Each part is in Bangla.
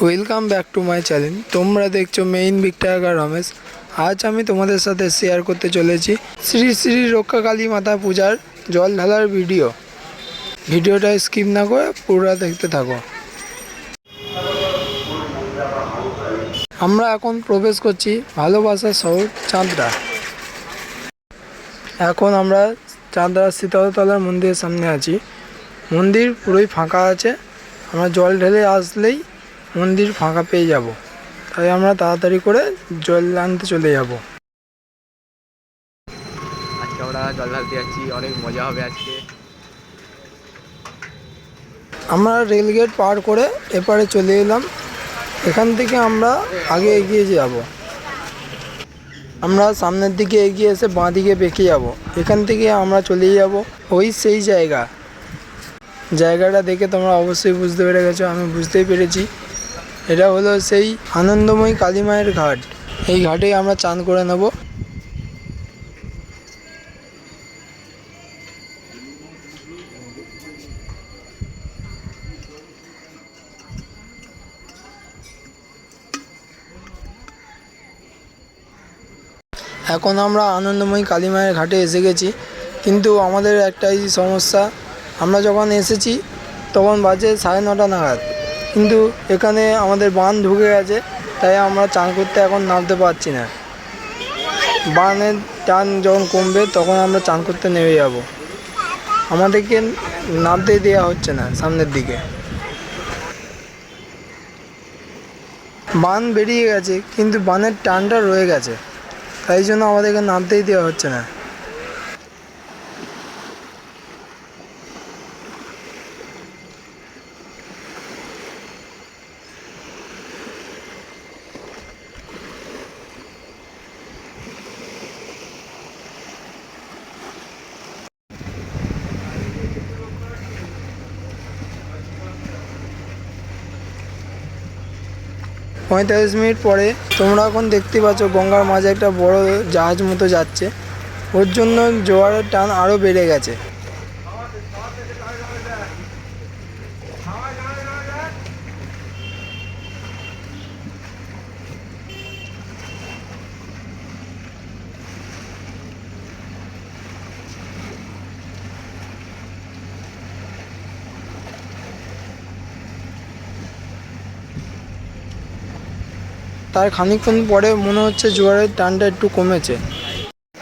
Welcome back to my channel. তোমরা দেখছো মেইন বিক্টাকা রমেশ। আজ আমি তোমাদের সাথে শেয়ার করতে চলেছি শ্রী শ্রী রক্ষাকালী মাতা পূজার জল ঢালার ভিডিওটা স্কিপ না করে পুরো দেখতে থাকো। আমরা এখন প্রবেশ করছি ভালোবাসার শহর চাঁদরা। এখন আমরা চাঁদরা শীতলতলার মন্দিরের সামনে আছি। মন্দির পুরোই ফাঁকা আছে। আমরা জল ঢেলে আসলেই মন্দির ফাঁকা পেয়ে যাব, তাই আমরা তাড়াতাড়ি করে জল আনতে চলে যাব। আজকে আমরা জল ঢালতে যাচ্ছি, অনেক মজা হবে আজকে। আমরা রেলগেট পার করে এপারে চলে এলাম। এখান থেকে আমরা আগে এগিয়ে যাব। আমরা সামনের দিকে এগিয়ে এসে বাঁ দিকে বেঁকে যাব। এখান থেকে আমরা চলে যাব ওই সেই জায়গাটা দেখে তোমরা অবশ্যই বুঝতে পেরে গেছো, আমি বুঝতেই পেরেছি। এটা হলো সেই আনন্দময়ী কালী মায়ের ঘাট। এই ঘাটেই আমরা চান করে নেব। এখন আমরা আনন্দময়ী কালী মায়ের ঘাটে এসে গেছি, কিন্তু আমাদের একটাই সমস্যা। আমরা যখন এসেছি তখন বাজে 9:30 নাগাদ, কিন্তু এখানে আমাদের বান ঢুকে গেছে, তাই আমরা চান করতে এখন নামতে পারছি না। বানের টান যখন কমবে তখন আমরা চান করতে নেমে যাব। আমাদেরকে নামতে দেওয়া হচ্ছে না সামনের দিকে। বান বেরিয়ে গেছে, কিন্তু বানের টানটা রয়ে গেছে, তাই জন্য আমাদেরকে নামতেই দেওয়া হচ্ছে না। 45 মিনিট পরে তোমরা এখন দেখতে পাচ্ছ গঙ্গার মাঝে একটা বড় জাহাজ মতো যাচ্ছে। ওর জন্য জোয়ারের টান আরও বেড়ে গেছে। তার খানিকক্ষণ পরে মনে হচ্ছে জোয়ারের টানটা একটু কমেছে।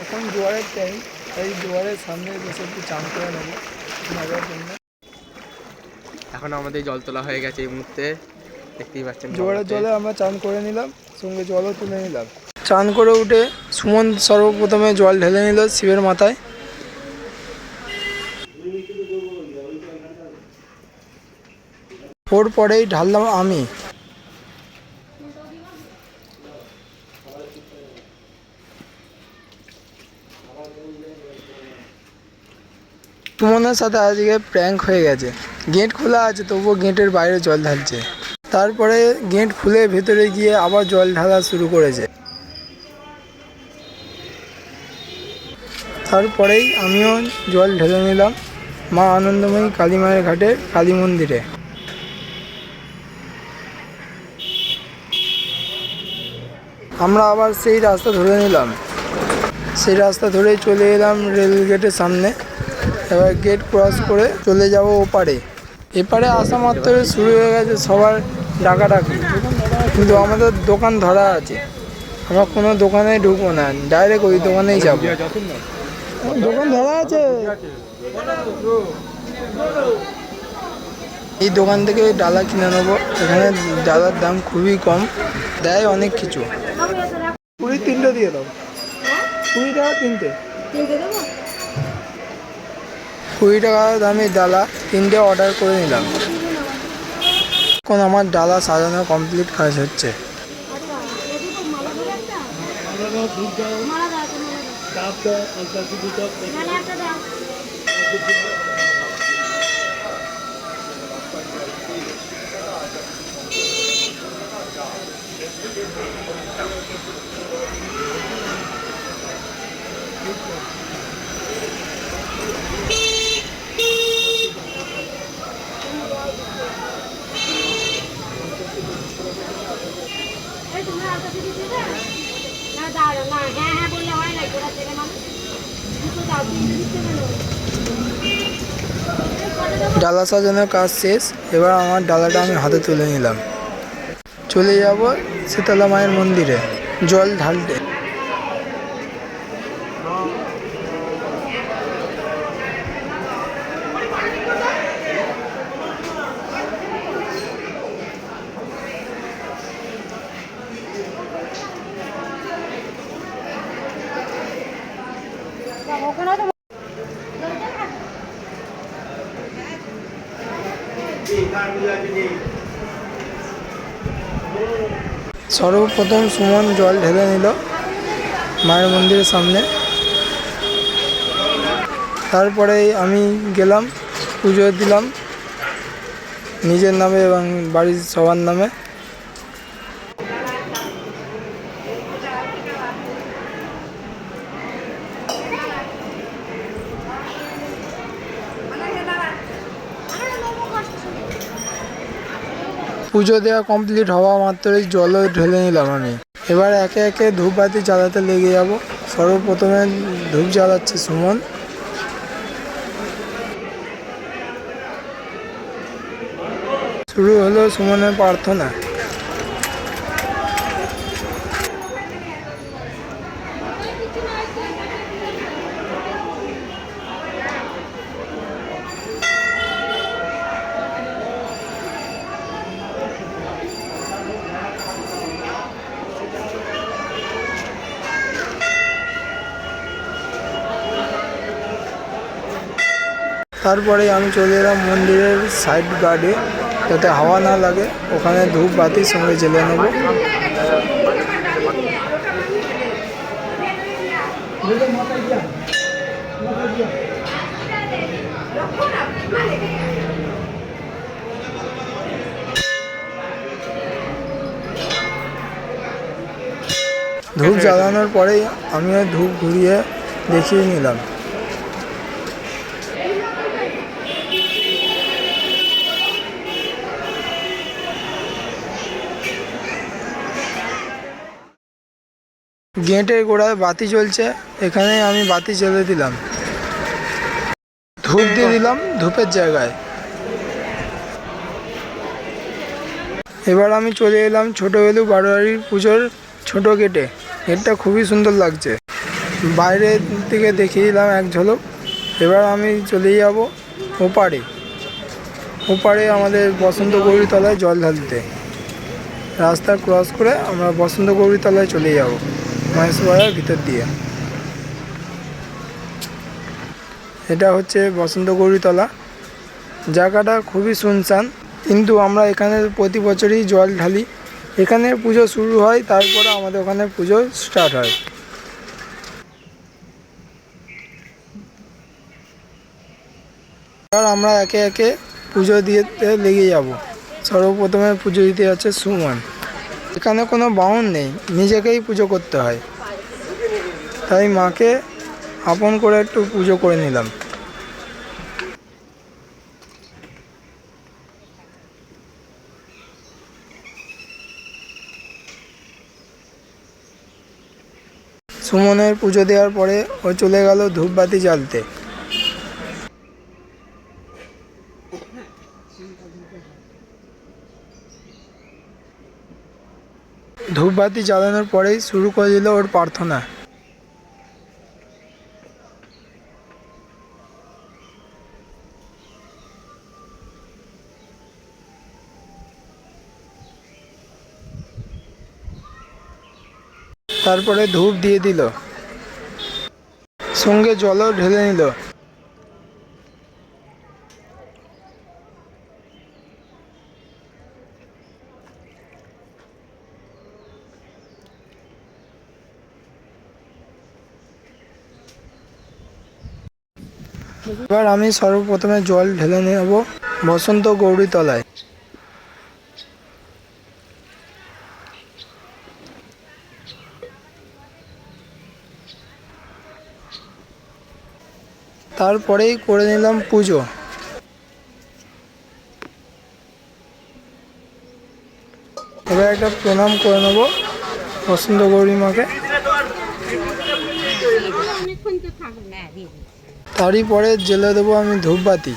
এখন জোয়ারের টাইম, তাই জোয়ারের সামনে বসে একটু চান করে নেবো মজার জন্য। এখন আমাদের জল তোলা হয়ে গেছে। এই মুহূর্তে দেখতেই পাচ্ছেন জোয়ারের জলে আমরা চান করে নিলাম, সঙ্গে জলও তুলে নিলাম। চান করে উঠে সুমন সর্বপ্রথমে জল ঢেলে নিল শিবের মাথায়। ওর পরেই ঢাললাম আমি। সুমনের সাথে আজকে প্র্যাঙ্ক হয়ে গেছে। গেট খোলা আছে, তবুও গেটের বাইরে জল ঢালছে। তারপরে গেট খুলে ভেতরে গিয়ে আবার জল ঢালা শুরু করেছে। তারপরেই আমিও জল ঢেলে নিলাম মা আনন্দময়ী কালী মায়ের ঘাটে কালী মন্দিরে। আমরা আবার সেই রাস্তা ধরে নিলাম। সেই রাস্তা ধরেই চলে এলাম রেল গেটের সামনে। এবার গেট ক্রস করে চলে যাব ওপারে। এপারে আসা মাত্রই শুরু হয়ে গেছে সবার ডাকাডাকি, কিন্তু আমাদের দোকান ধরা আছে। আমরা কোনো দোকানে ঢুকবো না, ডাইরেক্ট ওই দোকানেই যাবো। দোকান ধরা আছে। এই দোকান থেকে ডালা কিনে নেবো। এখানে ডালার দাম খুবই কম, দেয় অনেক কিছু। 20 তিনটে দিয়ে দাও। 20 টাকা তিনটে। 20 টাকা দামে ডালা তিনটে অর্ডার করে নিলাম। এখন আমার ডালা সাজানো কমপ্লিট কাজ হচ্ছে। ডালা সাজানোর কাজ শেষ। এবার আমার ডালাটা আমি হাতে তুলে নিলাম। চলে যাব শীতলা মায়ের মন্দিরে জল ঢালতে। সর্বপ্রথম সুমন জল ঢেলে নিল মায়ের মন্দিরের সামনে। তারপরে আমি গেলাম, পুজো দিলাম নিজের নামে এবং বাড়ির সবার নামে। পুজো দেওয়া কমপ্লিট হওয়া মাত্রই জলও ঢেলে নিলাম আমি। এবার একে একে ধূপবাতি জ্বালাতে লেগে যাব। সর্বপ্রথমে ধূপ জ্বালাচ্ছে সুমন। শুরু হলো সুমনের প্রার্থনা। তারপরে আমি চলে এলাম মন্দিরের সাইড গার্ডে, যাতে হাওয়া না লাগে। ওখানে ধূপ বাতির সঙ্গে জ্বেলে নেব। ধূপ জ্বালানোর পরেই আমিও ধূপ ঘুরিয়ে দেখিয়ে নিলাম। গেটের গোড়ায় বাতি জ্বলছে, এখানে আমি বাতি জ্বেলে দিলাম। ধূপ দিয়ে দিলাম ধূপের জায়গায়। এবার আমি চলে এলাম ছোট বেলু বারোয়ারির পুজোর ছোট গেটে। গেটটা খুবই সুন্দর লাগছে, বাইরের থেকে দেখিয়ে দিলাম এক ঝলক। এবার আমি চলে যাব ওপারে। ওপারে আমাদের বসন্ত গৌরীতলায় জল ঢালতে। রাস্তা ক্রস করে আমরা বসন্ত গৌরীতলায় চলে যাব মহেশপাড়ার ভিতর দিয়ে। এটা হচ্ছে বসন্ত গৌরীতলা। জায়গাটা খুবই শুনশান, কিন্তু আমরা এখানে প্রতি বছরই জল ঢালি। এখানে পুজো শুরু হয়, তারপরে আমাদের ওখানে পুজো স্টার্ট হয়। আর আমরা একে একে পুজো দিতে লেগে যাব। সর্বপ্রথমে পুজো দিতে যাচ্ছে সুমন। এখানে কোনো বাউন নেই, নিজেকেই পুজো করতে হয়, তাই মাকে আপন করে একটু পুজো করে নিলাম। সুমনের পুজো দেওয়ার পরে ও চলে গেল ধূপবাতি জ্বালতে। ধূপবাতি জ্বালানোর পরেই শুরু করে দিল ওর প্রার্থনা। তারপরে ধূপ দিয়ে দিল, সঙ্গে জলও ঢেলে নিল। এবার আমি সর্বপ্রথমে জল ঢেলে নেব বসন্ত গৌরীতলায়। তারপরেই করে নিলাম পুজো। এবার একটা প্রণাম করে নেব বসন্ত গৌরী মাকে। তারই পরে জ্বেলে দেবো আমি ধূপবাতি।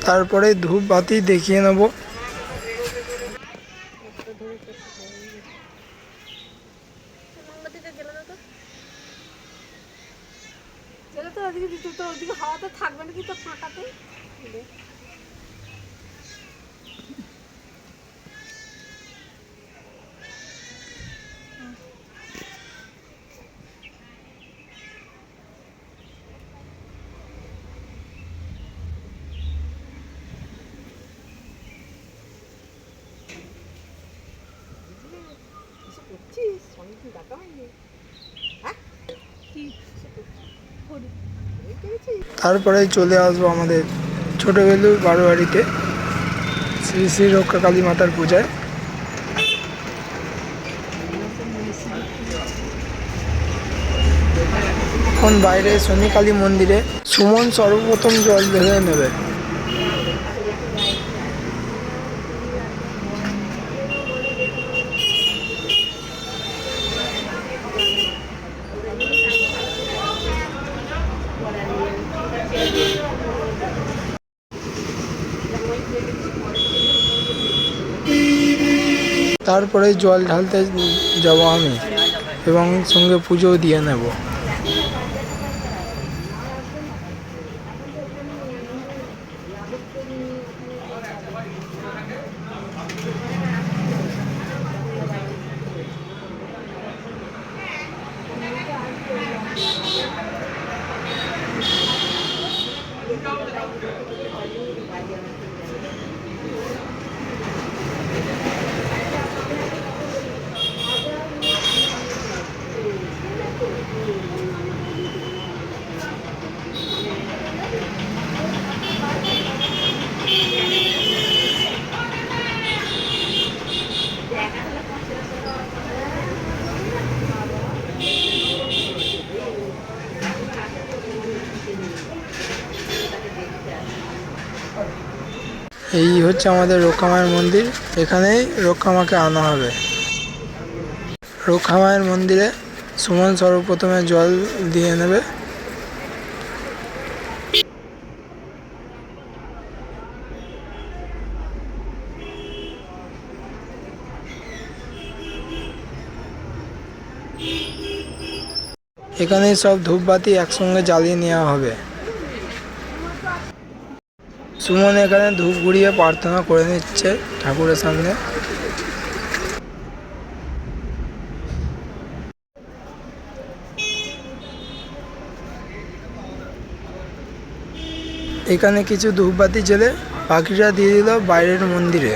তারপরে ধূপবাতি দেখিয়ে নেব। তারপরে চলে আসবো আমাদের ছোটবেলুর বারোয়ারিতে শ্রী শ্রী রক্ষা কালী মাতার পূজায়। এখন বাইরে শনি কালী মন্দিরে সুমন সর্বপ্রথম জল ঢেলে নেবে। তারপরে জল ঢালতে যাব আমি এবং সঙ্গে পুজোও দিয়ে নেব। এই হচ্ছে আমাদের রক্ষামায়ের মন্দির। এখানেই রক্ষামাকে আনা হবে। রক্ষামায়ের মন্দিরে সুমন সর্বপ্রথমে জল দিয়ে নেবে। এখানে সব ধূপবাতি একসঙ্গে জ্বালিয়ে নেওয়া হবে। সুমন এখানে ধূপ ঘুরিয়ে প্রার্থনা করে নিচ্ছে ঠাকুরের সামনে। এখানে কিছু ধূপবাতি জ্বেলে বাকিটা দিয়ে দিল বাইরের মন্দিরে।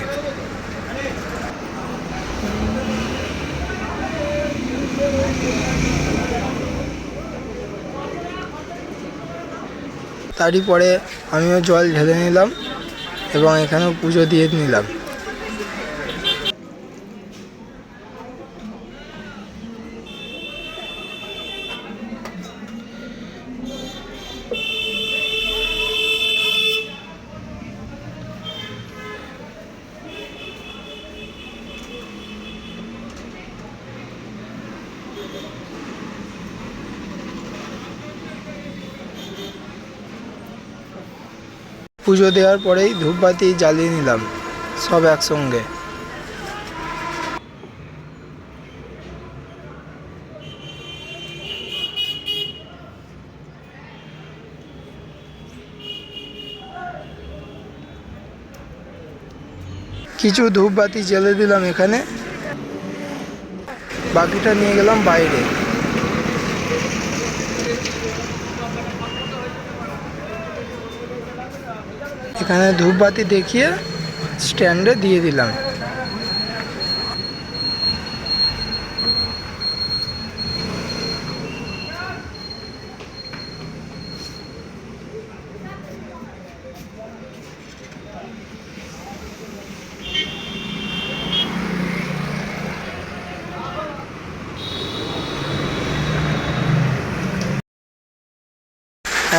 তারই পরে আমিও জল ঢেলে নিলাম এবং এখানেও পুজো দিয়ে নিলাম। পুজো দেওয়ার পরেই ধূপবাতি জ্বালিয়ে নিলাম সব একসঙ্গে। কিছু ধূপবাতি জ্বেলে দিলাম এখানে, বাকিটা নিয়ে গেলাম বাইরে। এখানে ধূপবাতি দেখিয়ে স্ট্যান্ডে দিয়ে দিলাম।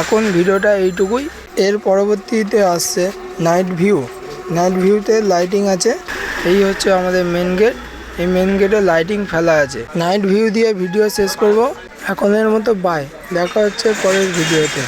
এখন ভিডিওটা এইটুকুই। এর পরবর্তীতে আসছে নাইট ভিউ। নাইট ভিউতে লাইটিং আছে, এই হচ্ছে আমাদের মেন গেট। এই মেন গেটে লাইটিং ফেলা আছে। নাইট ভিউ দিয়ে ভিডিও শেষ করব এখনের মতো। বাই, দেখা হচ্ছে পরের ভিডিওতে।